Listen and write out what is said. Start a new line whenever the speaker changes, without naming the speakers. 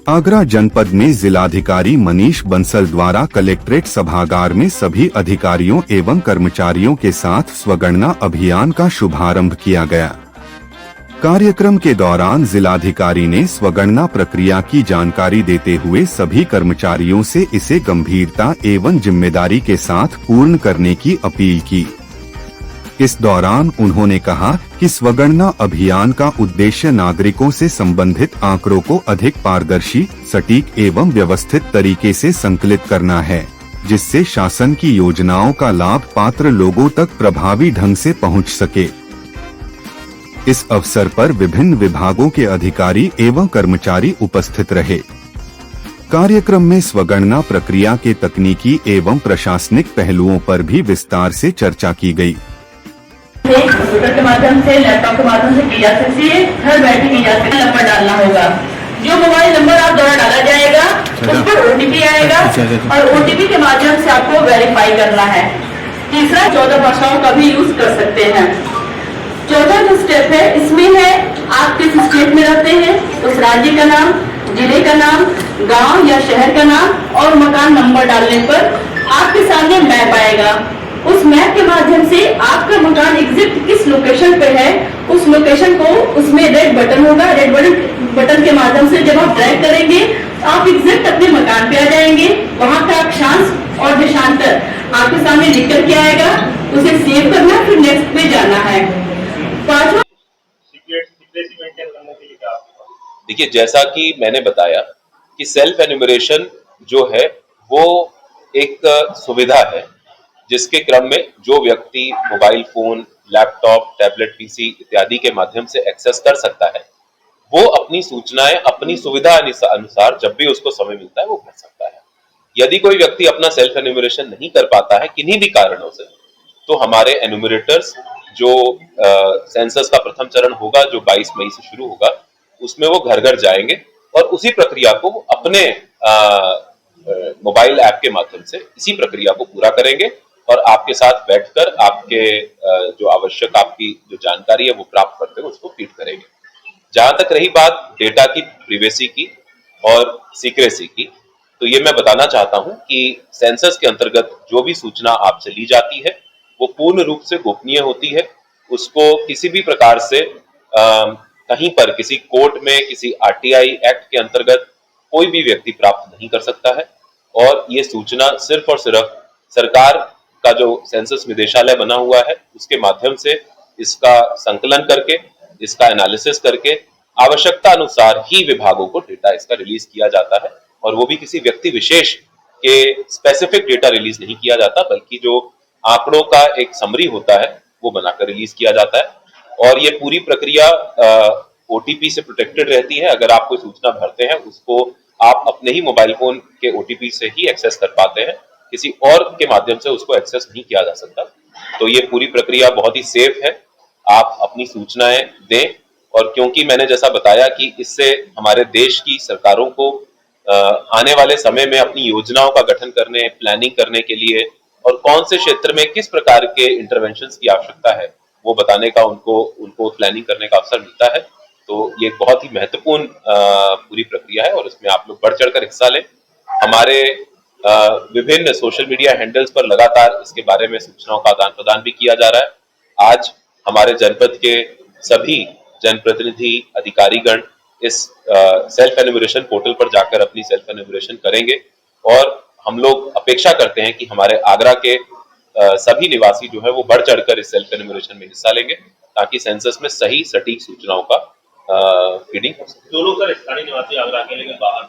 आगरा जनपद में जिलाधिकारी मनीष बंसल द्वारा कलेक्ट्रेट सभागार में सभी अधिकारियों एवं कर्मचारियों के साथ स्वगणना अभियान का शुभारंभ किया गया। कार्यक्रम के दौरान जिलाधिकारी ने स्वगणना प्रक्रिया की जानकारी देते हुए सभी कर्मचारियों से इसे गंभीरता एवं जिम्मेदारी के साथ पूर्ण करने की अपील की। इस दौरान उन्होंने कहा कि स्वगणना अभियान का उद्देश्य नागरिकों से संबंधित आंकड़ों को अधिक पारदर्शी, सटीक एवं व्यवस्थित तरीके से संकलित करना है, जिससे शासन की योजनाओं का लाभ पात्र लोगों तक प्रभावी ढंग से पहुंच सके। इस अवसर पर विभिन्न विभागों के अधिकारी एवं कर्मचारी उपस्थित रहे। कार्यक्रम में स्वगणना प्रक्रिया के तकनीकी एवं प्रशासनिक पहलुओं पर भी विस्तार से चर्चा की गई।
कंप्यूटर के माध्यम से, लैपटॉप के माध्यम से की जा सकती है। घर बैठे की जा सकती है। नंबर डालना होगा, जो मोबाइल नंबर आप द्वारा डाला जाएगा उस पर ओटीपी आएगा और ओटीपी के माध्यम से आपको वेरीफाई करना है। तीसरा, 14 भाषाओं का भी यूज कर सकते हैं। चौथा जो स्टेप है इसमें है आप किस स्टेट में रहते हैं, उस राज्य का नाम, जिले का नाम, गांव या शहर का नाम और मकान नंबर डालने पर आपके सामने मैप आएगा। उस मैप के माध्यम से आपका मकान एग्जैक्ट किस लोकेशन पे है, उस लोकेशन को, उसमें रेड बटन होगा, रेड बटन के माध्यम से जब आप ड्रैग करेंगे आप एग्जैक्ट अपने मकान पे आ जाएंगे। वहां का अक्षांश और देशांतर आपके सामने लिख करके आएगा, उसे सेव करना, फिर नेक्स्ट पे जाना है। पांचवा,
देखिए, जैसा कि मैंने बताया कि सेल्फ एन्यूमरेशन जो है वो एक सुविधा है जिसके क्रम में जो व्यक्ति mobile phone, laptop, tablet, PC इत्यादि के माध्यम से एक्सेस कर सकता है, वो अपनी सूचनाएं अपनी सुविधा अनुसार जब भी उसको समय मिलता है वो भर सकता है। यदि कोई व्यक्ति अपना सेल्फ एन्यूमरेशन नहीं कर पाता है किन्हीं भी कारणों से, तो हमारे एन्यूमरेटर्स जो सेंसस का प्रथम चरण होगा जो 22 मई से शुरू होगा, उसमें वो घर घर जाएंगे और उसी प्रक्रिया को अपने मोबाइल ऐप के माध्यम से इसी प्रक्रिया को पूरा करेंगे और आपके साथ बैठकर आपके जो आवश्यक आपकी जो जानकारी है वो प्राप्त करते हुए उसको फीड करेंगे। जहां तक रही बात डेटा की प्रिवेसी की और सीक्रेसी की, तो ये मैं बताना चाहता हूं कि सेंसस के अंतर्गत जो भी सूचना आपसे ली जाती है वो पूर्ण रूप से गोपनीय होती है। उसको किसी भी प्रकार से कहीं पर किसी कोर्ट में, किसी आरटीआई एक्ट के अंतर्गत कोई भी व्यक्ति प्राप्त नहीं कर सकता है और ये सूचना सिर्फ और सिर्फ सरकार का जो सेंसस निदेशालय बना हुआ है उसके माध्यम से इसका संकलन करके, इसका एनालिसिस करके आवश्यकता अनुसार ही विभागों को डेटा इसका रिलीज किया जाता है और वो भी किसी व्यक्ति विशेष के स्पेसिफिक डेटा रिलीज नहीं किया जाता, बल्कि जो आंकड़ों का एक समरी होता है वो बनाकर रिलीज किया जाता है। और ये पूरी प्रक्रिया ओटीपी से प्रोटेक्टेड रहती है। अगर आप कोई सूचना भरते हैं उसको आप अपने ही मोबाइल फोन के ओटीपी से ही एक्सेस कर पाते हैं, किसी और के माध्यम से उसको एक्सेस नहीं किया जा सकता। तो ये पूरी प्रक्रिया बहुत ही सेफ है। आप अपनी सूचनाएं दें और क्योंकि मैंने जैसा बताया कि इससे हमारे देश की सरकारों को आने वाले समय में अपनी योजनाओं का गठन करने, प्लानिंग करने के लिए और कौन से क्षेत्र में किस प्रकार के इंटरवेंशंस की आवश्यकता है वो बताने का उनको प्लानिंग करने का अवसर मिलता है। तो ये बहुत ही महत्वपूर्ण पूरी प्रक्रिया है और इसमें आप लोग बढ़ चढ़कर हिस्सा लें। हमारे विभिन्न सोशल मीडिया हैंडल्स पर लगातार इसके बारे में सूचनाओं का आदान प्रदान भी किया जा रहा है। आज हमारे जनपद के सभी जनप्रतिनिधि, अधिकारीगण इस सेल्फ एन्यूमरेशन पोर्टल पर जाकर अपनी सेल्फ एन्यूमरेशन करेंगे और हम लोग अपेक्षा करते हैं कि हमारे आगरा के सभी निवासी जो है वो बढ़ चढ़कर इस सेल्फ एन्यूमरेशन में हिस्सा लेंगे ताकि सेंसस में सही सटीक सूचनाओं का फीडिंग हो सके।
जो लोग सर स्थानीय निवासी आगरा के लेकिन बाहर